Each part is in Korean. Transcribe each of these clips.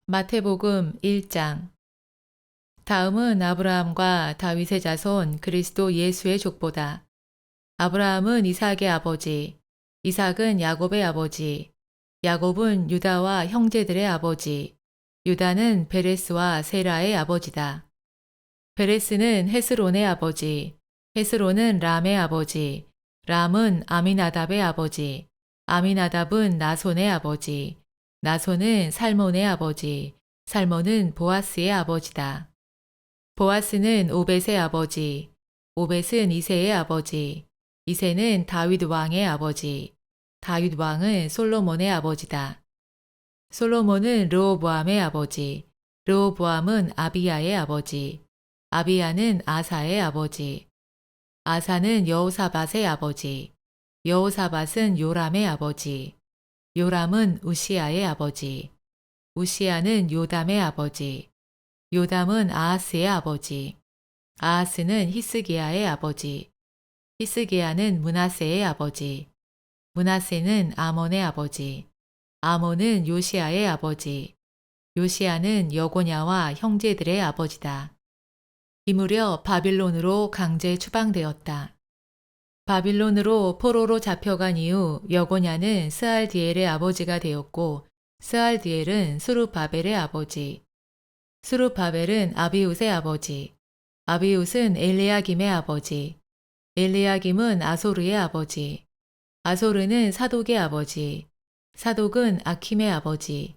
마태복음 1장. 다음은 아브라함과 다윗의 자손 그리스도 예수의 족보다. 아브라함은 이삭의 아버지, 이삭은 야곱의 아버지, 야곱은 유다와 형제들의 아버지, 유다는 베레스와 세라의 아버지다. 베레스는 헤스론의 아버지, 헤스론은 람의 아버지, 람은 아미나답의 아버지, 아미나답은 나손의 아버지, 나손은 살몬의 아버지, 살몬은 보아스의 아버지다. 보아스는 오벳의 아버지, 오벳은 이새의 아버지, 이새는 다윗 왕의 아버지, 다윗 왕은 솔로몬의 아버지다. 솔로몬은 르호보암의 아버지, 르호보암은 아비야의 아버지, 아비야는 아사의 아버지, 아사는 여호사밧의 아버지, 여호사밧은 요람의 아버지, 요람은 우시아의 아버지, 우시아는 요담의 아버지, 요담은 아하스의 아버지, 아하스는 히스기야의 아버지, 히스기야는 므낫세의 아버지, 므낫세는 아몬의 아버지, 아몬은 요시아의 아버지, 요시아는 여고냐와 형제들의 아버지다. 이 무렵 바빌론으로 강제 추방되었다. 바빌론으로 포로로 잡혀간 이후 여고냐는 스알디엘의 아버지가 되었고 스알디엘은 수룹바벨의 아버지, 수룹바벨은 아비웃의 아버지, 아비웃은 엘리야김의 아버지, 엘리야김은 아소르의 아버지, 아소르는 사독의 아버지, 사독은 아킴의 아버지,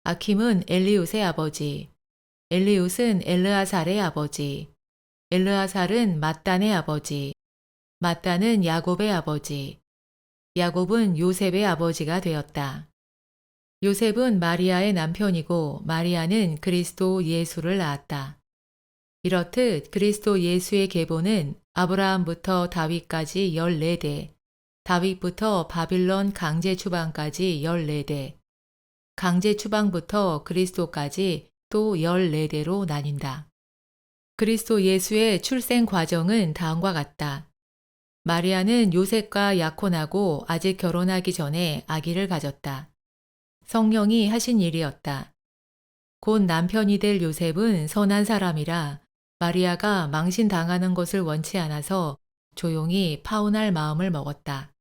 아킴은 엘리웃의 아버지, 엘리웃은 엘르아살의 아버지, 엘르아살은 mat단의 아버지, mat단은 야곱의 아버지, 야곱은 요셉의 아버지가 되었다. 요셉은 마리아의 남편이고 마리아는 그리스도 예수를 낳았다. 이렇듯 그리스도 예수의 계보는 아브라함부터 다윗까지 14대, 다윗부터 바빌론 강제 추방까지 14대, 강제 추방부터 그리스도까지 또 14대로 나뉜다. 그리스도 예수의 출생 과정은 다음과 같다. 마리아는 요셉과 약혼하고 아직 결혼하기 전에 아기를 가졌다. 성령이 하신 일이었다. 곧 남편이 될 요셉은 선한 사람이라 마리아가 망신당하는 것을 원치 않아서 조용히 파혼할 마음을 먹었다.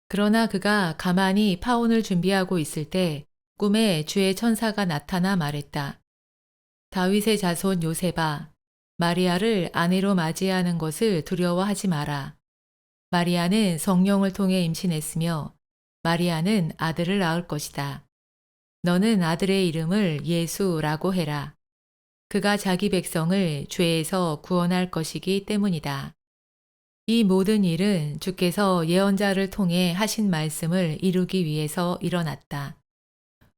그러나 그가 가만히 파혼을 준비하고 있을 때 꿈에 주의 천사가 나타나 말했다. 다윗의 자손 요셉아, 마리아를 아내로 맞이하는 것을 두려워하지 마라. 마리아는 성령을 통해 임신했으며 마리아는 아들을 낳을 것이다. 너는 아들의 이름을 예수라고 해라. 그가 자기 백성을 죄에서 구원할 것이기 때문이다. 이 모든 일은 주께서 예언자를 통해 하신 말씀을 이루기 위해서 일어났다.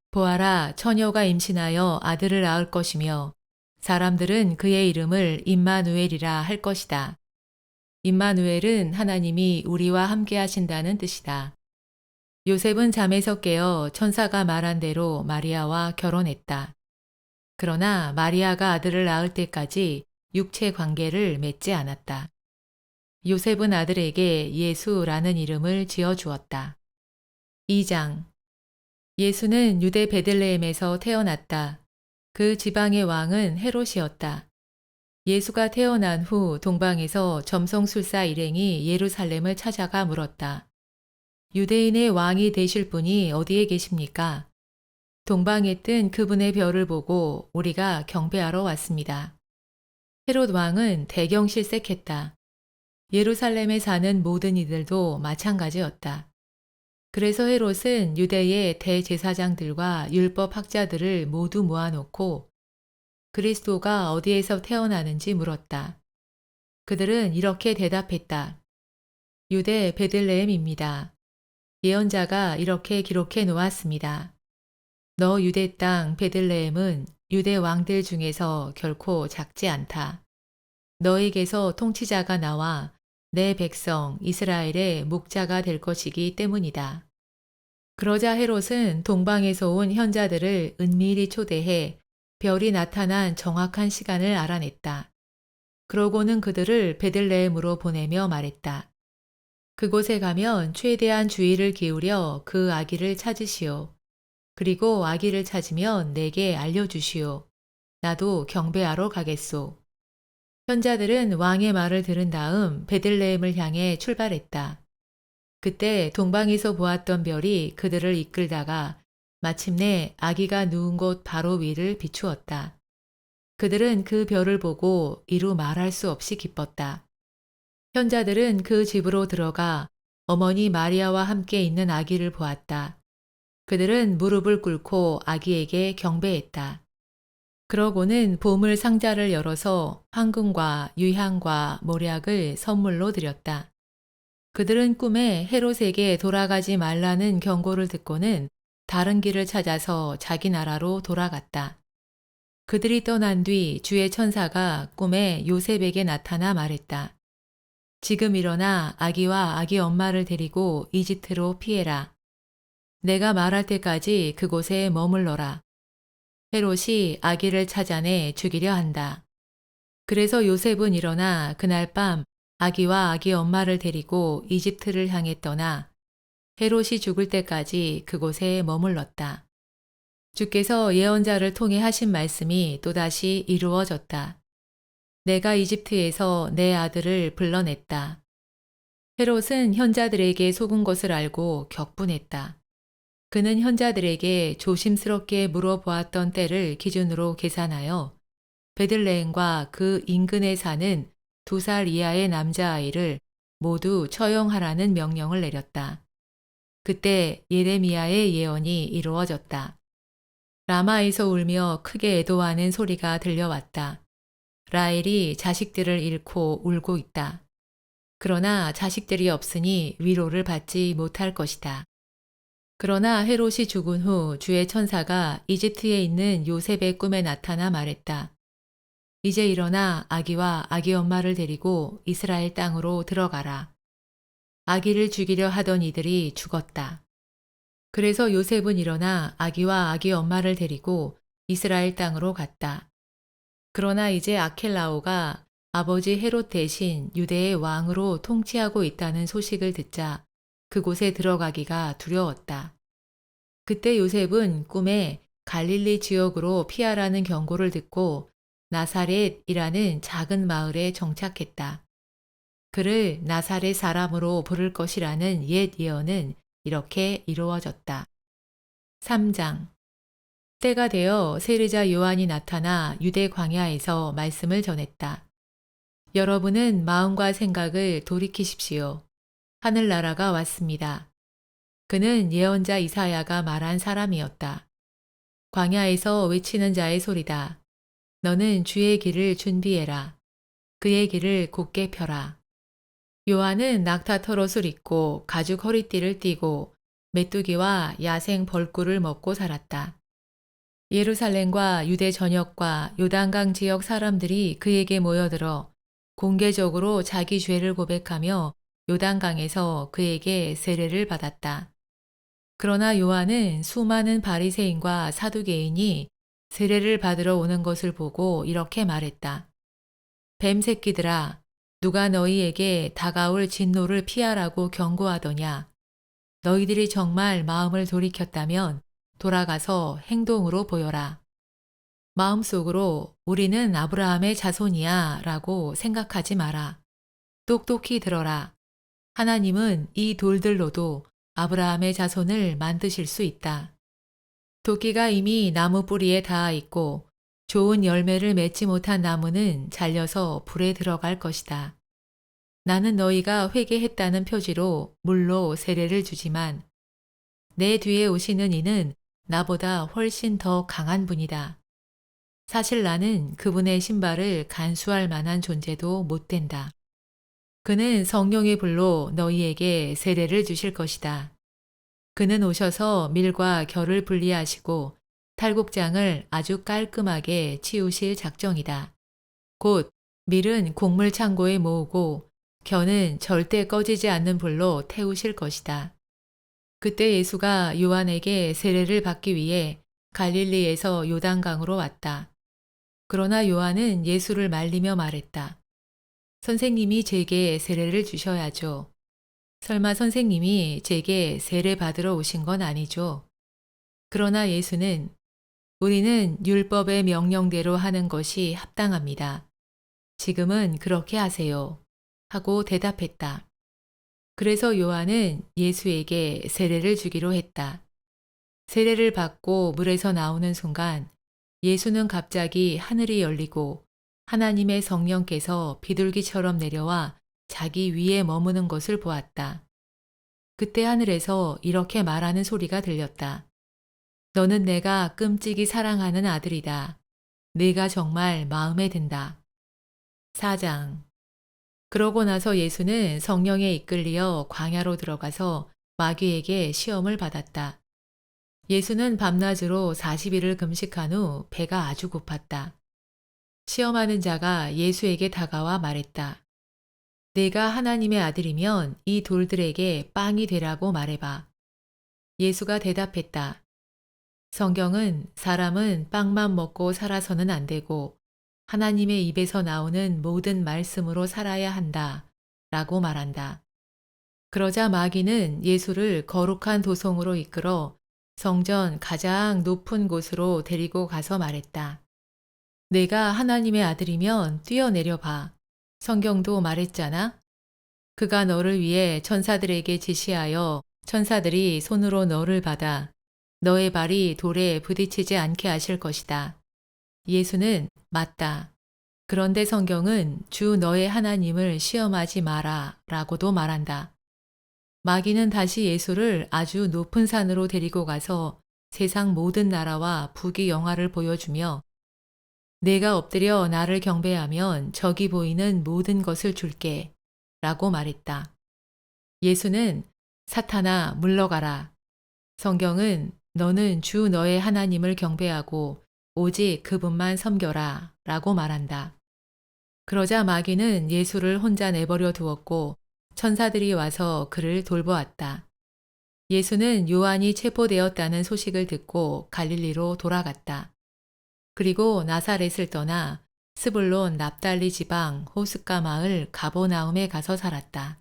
보아라, 처녀가 임신하여 아들을 낳을 것이며 사람들은 그의 이름을 임마누엘이라 할 것이다. 임마누엘은 하나님이 우리와 함께 하신다는 뜻이다. 요셉은 잠에서 깨어 천사가 말한 대로 마리아와 결혼했다. 그러나 마리아가 아들을 낳을 때까지 육체 관계를 맺지 않았다. 요셉은 아들에게 예수라는 이름을 지어 주었다. 2장. 예수는 유대 베들레헴에서 태어났다. 그 지방의 왕은 헤롯이었다. 예수가 태어난 후 동방에서 점성술사 일행이 예루살렘을 찾아가 물었다. 유대인의 왕이 되실 분이 어디에 계십니까? 동방에 뜬 그분의 별을 보고 우리가 경배하러 왔습니다. 헤롯 왕은 대경실색했다. 예루살렘에 사는 모든 이들도 마찬가지였다. 그래서 헤롯은 유대의 대제사장들과 율법학자들을 모두 모아놓고 그리스도가 어디에서 태어나는지 물었다. 그들은 이렇게 대답했다. 유대 베들레헴입니다. 예언자가 이렇게 기록해 놓았습니다. 너 유대 땅 베들레헴은 유대 왕들 중에서 결코 작지 않다. 너에게서 통치자가 나와 내 백성 이스라엘의 목자가 될 것이기 때문이다. 그러자 헤롯은 동방에서 온 현자들을 은밀히 초대해 별이 나타난 정확한 시간을 알아냈다. 그러고는 그들을 베들레헴으로 보내며 말했다. 그곳에 가면 최대한 주의를 기울여 그 아기를 찾으시오. 그리고 아기를 찾으면 내게 알려주시오. 나도 경배하러 가겠소. 현자들은 왕의 말을 들은 다음 베들레헴을 향해 출발했다. 그때 동방에서 보았던 별이 그들을 이끌다가 마침내 아기가 누운 곳 바로 위를 비추었다. 그들은 그 별을 보고 이루 말할 수 없이 기뻤다. 현자들은 그 집으로 들어가 어머니 마리아와 함께 있는 아기를 보았다. 그들은 무릎을 꿇고 아기에게 경배했다. 그러고는 보물 상자를 열어서 황금과 유향과 몰약을 선물로 드렸다. 그들은 꿈에 헤롯에게 돌아가지 말라는 경고를 듣고는 다른 길을 찾아서 자기 나라로 돌아갔다. 그들이 떠난 뒤 주의 천사가 꿈에 요셉에게 나타나 말했다. 지금 일어나 아기와 아기 엄마를 데리고 이집트로 피해라. 내가 말할 때까지 그곳에 머물러라. 헤롯이 아기를 찾아내 죽이려 한다. 그래서 요셉은 일어나 그날 밤 아기와 아기 엄마를 데리고 이집트를 향해 떠나 헤롯이 죽을 때까지 그곳에 머물렀다. 주께서 예언자를 통해 하신 말씀이 또다시 이루어졌다. 내가 이집트에서 내 아들을 불러냈다. 헤롯은 현자들에게 속은 것을 알고 격분했다. 그는 현자들에게 조심스럽게 물어보았던 때를 기준으로 계산하여 베들레헴과 그 인근에 사는 2살 이하의 남자아이를 모두 처형하라는 명령을 내렸다. 그때 예레미야의 예언이 이루어졌다. 라마에서 울며 크게 애도하는 소리가 들려왔다. 라헬이 자식들을 잃고 울고 있다. 그러나 자식들이 없으니 위로를 받지 못할 것이다. 그러나 헤롯이 죽은 후 주의 천사가 이집트에 있는 요셉의 꿈에 나타나 말했다. 이제 일어나 아기와 아기 엄마를 데리고 이스라엘 땅으로 들어가라. 아기를 죽이려 하던 이들이 죽었다. 그래서 요셉은 일어나 아기와 아기 엄마를 데리고 이스라엘 땅으로 갔다. 그러나 이제 아켈라오가 아버지 헤롯 대신 유대의 왕으로 통치하고 있다는 소식을 듣자 그곳에 들어가기가 두려웠다. 그때 요셉은 꿈에 갈릴리 지역으로 피하라는 경고를 듣고 나사렛이라는 작은 마을에 정착했다. 그를 나사렛 사람으로 부를 것이라는 옛 예언은 이렇게 이루어졌다. 3장. 때가 되어 세례자 요한이 나타나 유대 광야에서 말씀을 전했다. 여러분은 마음과 생각을 돌이키십시오. 하늘나라가 왔습니다. 그는 예언자 이사야가 말한 사람이었다. 광야에서 외치는 자의 소리다. 너는 주의 길을 준비해라. 그의 길을 곧게 펴라. 요한은 낙타 털옷을 입고 가죽 허리띠를 띠고 메뚜기와 야생 벌꿀을 먹고 살았다. 예루살렘과 유대 전역과 요단강 지역 사람들이 그에게 모여들어 공개적으로 자기 죄를 고백하며 요단강에서 그에게 세례를 받았다. 그러나 요한은 수많은 바리새인과 사두개인이 세례를 받으러 오는 것을 보고 이렇게 말했다. 뱀 새끼들아, 누가 너희에게 다가올 진노를 피하라고 경고하더냐? 너희들이 정말 마음을 돌이켰다면 돌아가서 행동으로 보여라. 마음속으로 우리는 아브라함의 자손이야 라고 생각하지 마라. 똑똑히 들어라. 하나님은 이 돌들로도 아브라함의 자손을 만드실 수 있다. 도끼가 이미 나무 뿌리에 닿아 있고 좋은 열매를 맺지 못한 나무는 잘려서 불에 들어갈 것이다. 나는 너희가 회개했다는 표지로 물로 세례를 주지만 내 뒤에 오시는 이는 나보다 훨씬 더 강한 분이다. 사실 나는 그분의 신발을 간수할 만한 존재도 못 된다. 그는 성령의 불로 너희에게 세례를 주실 것이다. 그는 오셔서 밀과 결을 분리하시고 탈곡장을 아주 깔끔하게 치우실 작정이다. 곧 밀은 곡물 창고에 모으고 겨는 절대 꺼지지 않는 불로 태우실 것이다. 그때 예수가 요한에게 세례를 받기 위해 갈릴리에서 요단강으로 왔다. 그러나 요한은 예수를 말리며 말했다. 선생님이 제게 세례를 주셔야죠. 설마 선생님이 제게 세례 받으러 오신 건 아니죠? 그러나 예수는 우리는 율법의 명령대로 하는 것이 합당합니다. 지금은 그렇게 하세요. 하고 대답했다. 그래서 요한은 예수에게 세례를 주기로 했다. 세례를 받고 물에서 나오는 순간 예수는 갑자기 하늘이 열리고 하나님의 성령께서 비둘기처럼 내려와 자기 위에 머무는 것을 보았다. 그때 하늘에서 이렇게 말하는 소리가 들렸다. 너는 내가 끔찍이 사랑하는 아들이다. 네가 정말 마음에 든다. 4장. 그러고 나서 예수는 성령에 이끌려 광야로 들어가서 마귀에게 시험을 받았다. 예수는 밤낮으로 40일을 금식한 후 배가 아주 고팠다. 시험하는 자가 예수에게 다가와 말했다. 내가 하나님의 아들이면 이 돌들에게 빵이 되라고 말해봐. 예수가 대답했다. 성경은 사람은 빵만 먹고 살아서는 안 되고 하나님의 입에서 나오는 모든 말씀으로 살아야 한다. 라고 말한다. 그러자 마귀는 예수를 거룩한 도성으로 이끌어 성전 가장 높은 곳으로 데리고 가서 말했다. 내가 하나님의 아들이면 뛰어내려 봐. 성경도 말했잖아. 그가 너를 위해 천사들에게 지시하여 천사들이 손으로 너를 받아 너의 발이 돌에 부딪히지 않게 하실 것이다. 예수는 맞다. 그런데 성경은 주 너의 하나님을 시험하지 마라 라고도 말한다. 마귀는 다시 예수를 아주 높은 산으로 데리고 가서 세상 모든 나라와 부귀 영화를 보여주며 내가 엎드려 나를 경배하면 저기 보이는 모든 것을 줄게 라고 말했다. 예수는 사탄아 물러가라. 성경은 너는 주 너의 하나님을 경배하고 오직 그분만 섬겨라 라고 말한다. 그러자 마귀는 예수를 혼자 내버려 두었고 천사들이 와서 그를 돌보았다. 예수는 요한이 체포되었다는 소식을 듣고 갈릴리로 돌아갔다. 그리고 나사렛을 떠나 스불론 납달리 지방 호숫가 마을 가버나움에 가서 살았다.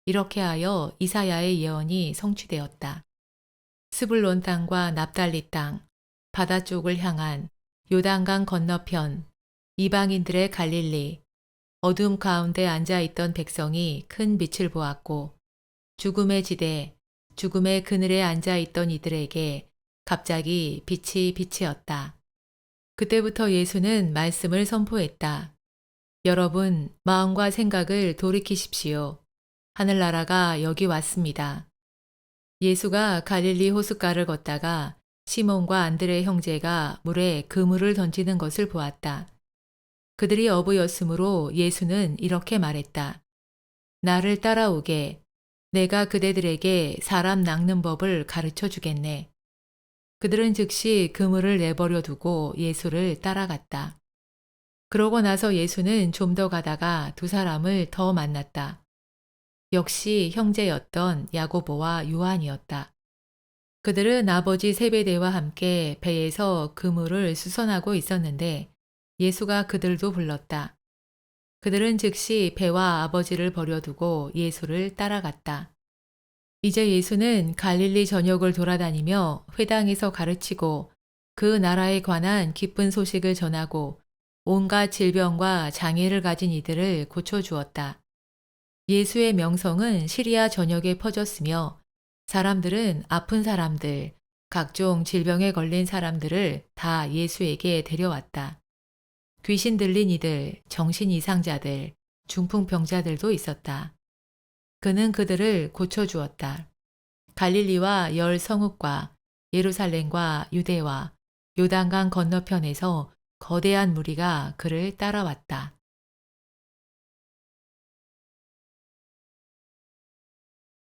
이렇게 하여 이사야의 예언이 성취되었다. 스불론 땅과 납달리 땅, 바다 쪽을 향한 요단강 건너편, 이방인들의 갈릴리, 어둠 가운데 앉아있던 백성이 큰 빛을 보았고 죽음의 지대, 죽음의 그늘에 앉아있던 이들에게 갑자기 빛이 비치었다. 그때부터 예수는 말씀을 선포했다. 여러분, 마음과 생각을 돌이키십시오. 하늘나라가 여기 왔습니다. 예수가 갈릴리 호숫가를 걷다가 시몬과 안드레 형제가 물에 그물을 던지는 것을 보았다. 그들이 어부였으므로 예수는 이렇게 말했다. 나를 따라오게. 내가 그대들에게 사람 낚는 법을 가르쳐 주겠네. 그들은 즉시 그물을 내버려 두고 예수를 따라갔다. 그러고 나서 예수는 좀 더 가다가 두 사람을 더 만났다. 역시 형제였던 야고보와 요한이었다. 그들은 아버지 세베대와 함께 배에서 그물을 수선하고 있었는데 예수가 그들도 불렀다. 그들은 즉시 배와 아버지를 버려두고 예수를 따라갔다. 이제 예수는 갈릴리 전역을 돌아다니며 회당에서 가르치고 그 나라에 관한 기쁜 소식을 전하고 온갖 질병과 장애를 가진 이들을 고쳐주었다. 예수의 명성은 시리아 전역에 퍼졌으며 사람들은 아픈 사람들, 각종 질병에 걸린 사람들을 다 예수에게 데려왔다. 귀신 들린 이들, 정신 이상자들, 중풍병자들도 있었다. 그는 그들을 고쳐주었다. 갈릴리와 열 성읍과 예루살렘과 유대와 요단강 건너편에서 거대한 무리가 그를 따라왔다.